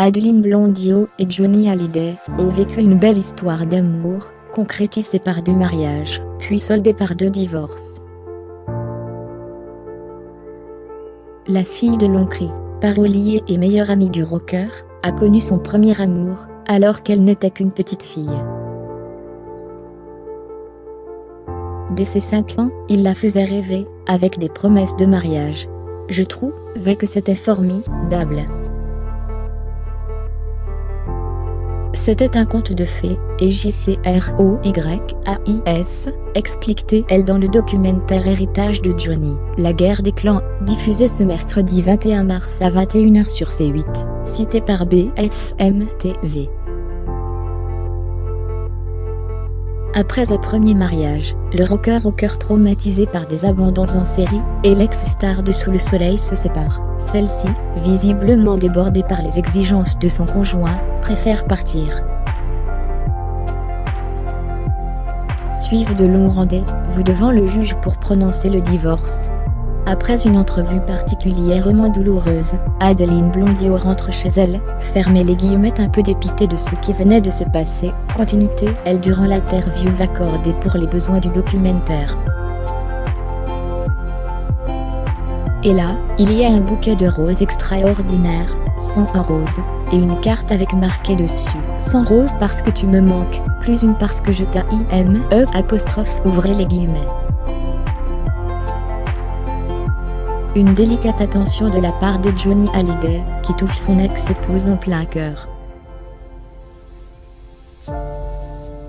Adeline Blondiau et Johnny Hallyday ont vécu une belle histoire d'amour, concrétisée par 2 mariages, puis soldée par 2 divorces. La fille de Longcry, parolier et meilleure amie du rocker, a connu son premier amour, alors qu'elle n'était qu'une petite fille. Dès ses 5 ans, il la faisait rêver, avec des promesses de mariage. Je trouvais que c'était formidable. C'était un conte de fées, et JCROYAIS, expliquait-elle dans le documentaire Héritage de Johnny. La guerre des clans, diffusé ce mercredi 21 mars à 21h sur C8, cité par BFM TV. Après un premier mariage, le rocker au cœur traumatisé par des abandons en série, et l'ex-star de Sous le soleil se séparent. Celle-ci, visiblement débordée par les exigences de son conjoint, préfère partir. Suivent de longs rendez-vous devant le juge pour prononcer le divorce. Après une entrevue particulièrement douloureuse, Adeline Blondiau rentre chez elle, fermez les guillemets un peu dépitée de ce qui venait de se passer, continuait-elle durant l'interview accordée pour les besoins du documentaire. Et là, il y a un bouquet de roses extraordinaire, 101 roses, et une carte avec marqué dessus « 100 roses parce que tu me manques, plus une parce que je t'aime, ouvrez les guillemets ». Une délicate attention de la part de Johnny Hallyday, qui touche son ex-épouse en plein cœur.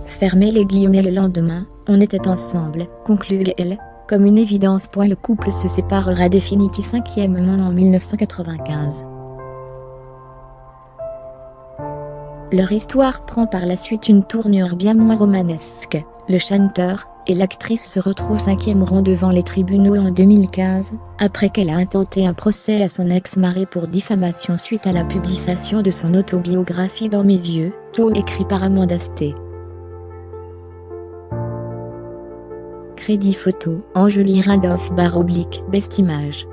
Fermez les guillemets. Le lendemain, on était ensemble, conclut-elle, comme une évidence. Le couple se séparera définitivement en 1995. Leur histoire prend par la suite une tournure bien moins romanesque. Le chanteur et l'actrice se retrouvent 5e rang devant les tribunaux en 2015, après qu'elle a intenté un procès à son ex-mari pour diffamation suite à la publication de son autobiographie Dans mes yeux, co-écrit par Amanda Sté. Crédit photo, Angelie Radoff /Best Images.